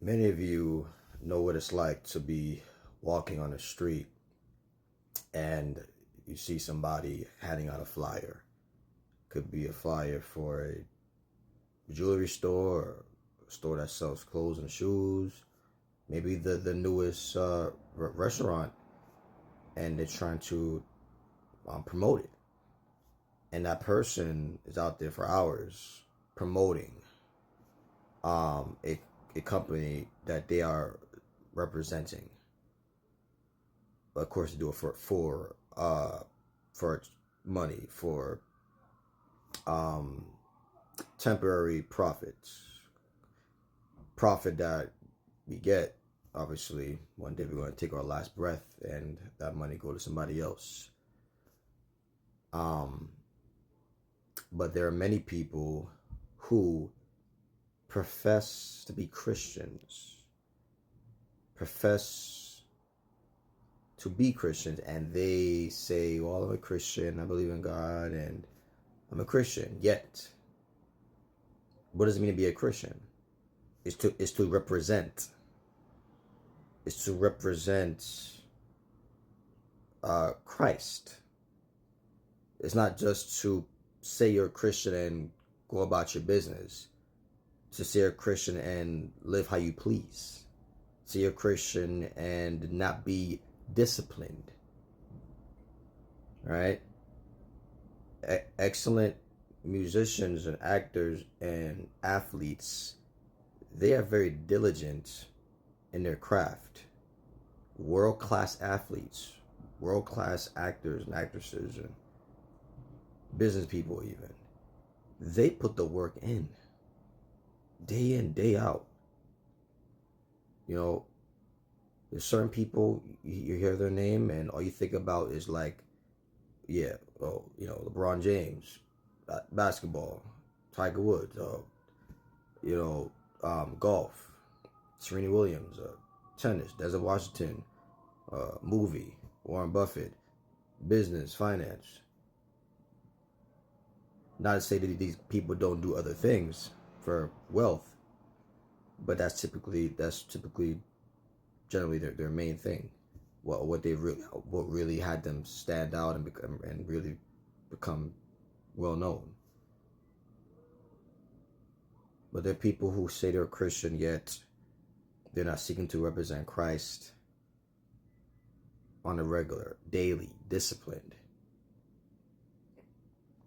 Many of you know what it's like to be walking on the street and you see somebody handing out a flyer. Could be a flyer for a jewelry store or a store that sells clothes and shoes, maybe the newest restaurant, and they're trying to promote it. And that person is out there for hours promoting um, a, a company that they are representing. But of course, they do it for money, for um, temporary profit that we get. Obviously, one day we're going to take our last breath, and that money go to somebody else. Um, but there are many people who profess to be Christians, profess to be Christians, and they say, "Well, I'm a Christian. I believe in God, and I'm a Christian." Yet, what does it mean to be a Christian? Is to represent. Is to represent Christ. It's not just to say you're a Christian and go about your business. To say you're a Christian and live how you please. Say you're a Christian and not be disciplined. Right? Excellent musicians and actors and athletes, they are very diligent in their craft. World-class athletes, world-class actors and actresses, and business people even, they put the work in, day out. You know, there's certain people, you hear their name and all you think about is like, yeah, oh, LeBron James, basketball, Tiger Woods, golf, Serena Williams, tennis, Denzel Washington, movie, Warren Buffett, business, finance. Not to say that these people don't do other things for wealth, but that's typically generally their main thing. What really had them stand out and really become well known. But there are people who say they're Christian yet they're not seeking to represent Christ on a regular, daily, disciplined.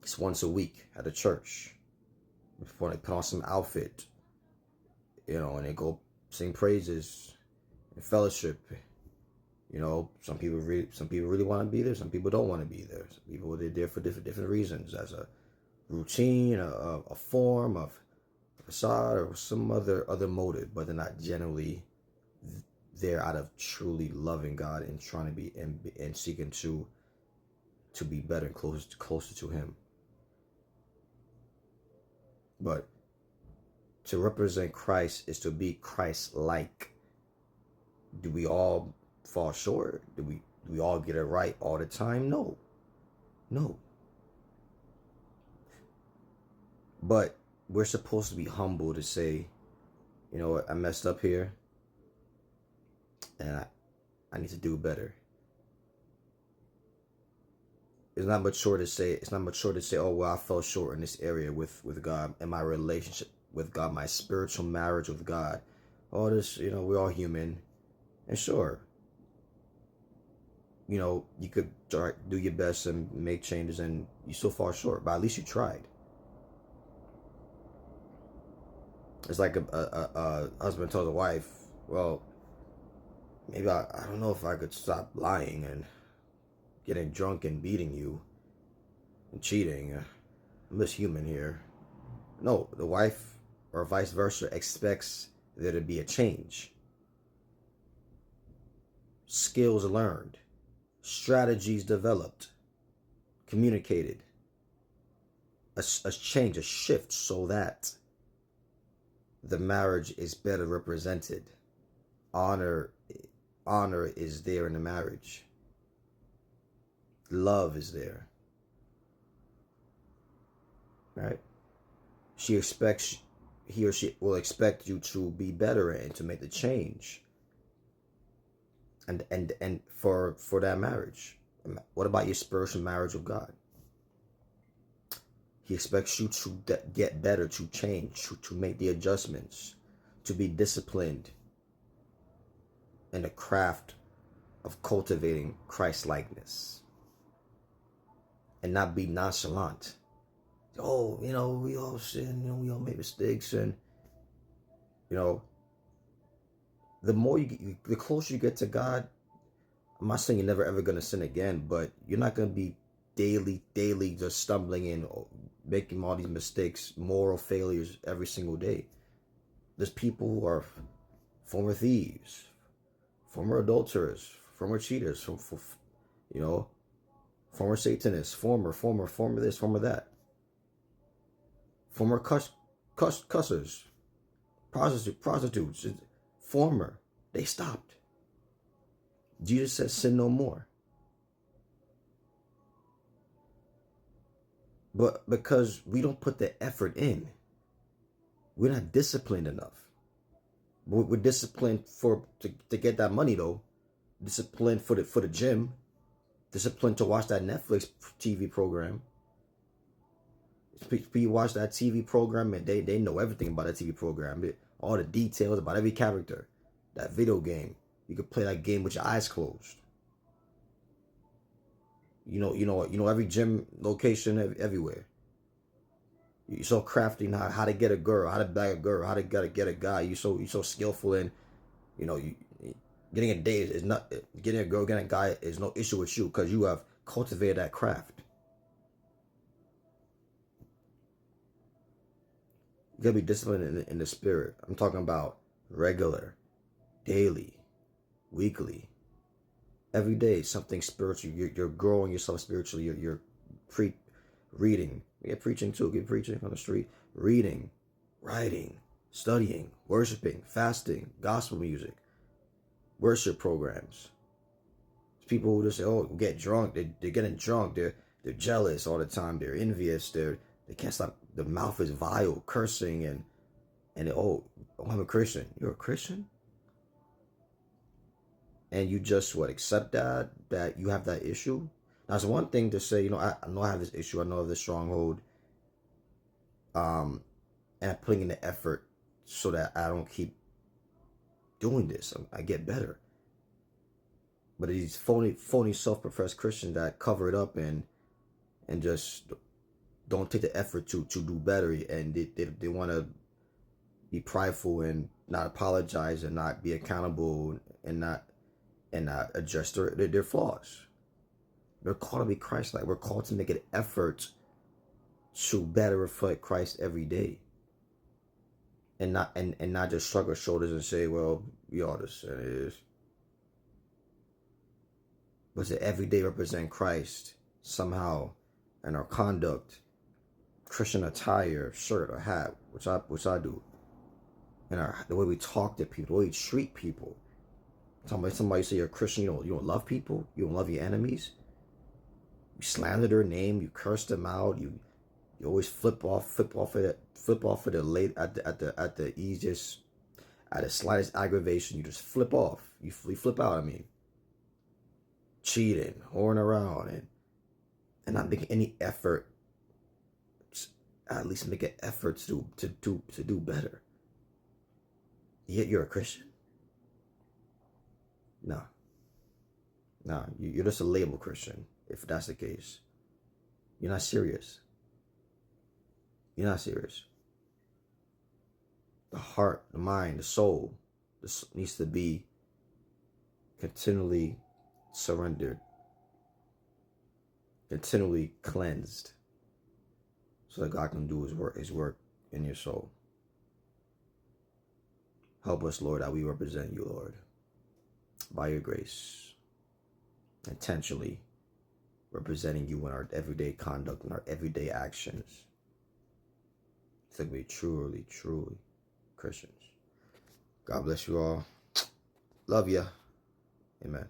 It's once a week at a church before they put on some outfit, and they go sing praises and fellowship. Some people really want to be there. Some people don't want to be there. Some people they're there for different reasons, as a routine, a form of facade, or some other motive, but they're not generally there out of truly loving God and trying to be and seeking to be better and closer to Him. But to represent Christ is to be Christ-like. Do we all fall short? Do we all get it right all the time? No. But we're supposed to be humble to say, you know what, I messed up here, and I need to do better. It's not mature to say, oh well, I fell short in this area with God and my relationship with God, my spiritual marriage with God. All this, we're all human, and sure, you could do your best and make changes, and you still fall short, but at least you tried. It's like a husband tells a wife, well, maybe I don't know if I could stop lying and getting drunk and beating you and cheating. I'm just human here. No, the wife or vice versa expects there to be a change. Skills learned, strategies developed, communicated, a change, a shift, so that the marriage is better represented. Honor is there in the marriage. Love is there. Right? She expects he or she will expect you to be better and to make the change. And for that marriage, what about your spiritual marriage with God? He expects you to get better, to change, to make the adjustments, to be disciplined in the craft of cultivating Christ-likeness and not be nonchalant. Oh, we all sin, we all make mistakes, and the closer you get to God, I'm not saying you're never ever gonna sin again, but you're not gonna be daily just stumbling and making all these mistakes, moral failures every single day. There's people who are former thieves, former adulterers, former cheaters, former Satanists, former this, former that, former cussers, prostitutes, former. They stopped. Jesus says, sin no more. But because we don't put the effort in, we're not disciplined enough. We're disciplined to get that money though. Disciplined for the gym. Disciplined to watch that Netflix TV program. People watch that TV program and they know everything about that TV program. All the details about every character. That video game. You could play that game with your eyes closed. You know every gym location everywhere. You're so crafty now how to get a girl, how to bag a girl, how to get a guy. You're so skillful in, getting a date is not getting a girl, getting a guy is no issue with you because you have cultivated that craft. You gotta be disciplined in the spirit. I'm talking about regular, daily, weekly, every day, something spiritual. You're growing yourself spiritually. You're reading. Get preaching too. Get preaching on the street. Reading, writing, studying, worshiping, fasting, gospel music, worship programs. People who just say, "Oh, get drunk." They're getting drunk. They're jealous all the time. They're envious. They can't stop. The mouth is vile, cursing and I'm a Christian. You're a Christian? And you just accept that you have that issue. Now it's one thing to say, I know I have this issue, I know I have this stronghold, and I'm putting in the effort so that I don't keep doing this. I get better. But these phony self-professed Christians that cover it up and just don't take the effort to do better, and they want to be prideful and not apologize and not be accountable and not address their flaws. We're called to be Christ-like. We're called to make an effort to better reflect Christ every day, and not just shrug our shoulders and say, "Well, we all the same." It is, but to every day represent Christ somehow in our conduct, Christian attire, shirt or hat, which I do, and the way we talk to people, the way we treat people. Somebody say you're a Christian, you don't love people, you don't love your enemies. You slander their name, you curse them out, you always flip off at the late at the easiest, at the slightest aggravation. You just flip off. You flip out. I mean, cheating, whoring around, and not making any effort. At least make an effort to do better. Yet you're a Christian. No, you're just a label Christian. If that's the case, you're not serious. You're not serious. The heart, the mind, the soul, this needs to be continually surrendered, continually cleansed, so that God can do His work in your soul. Help us, Lord, that we represent you, Lord, by your grace, intentionally representing you in our everyday conduct, in our everyday actions, to be truly Christians. God bless you all. Love ya. Amen.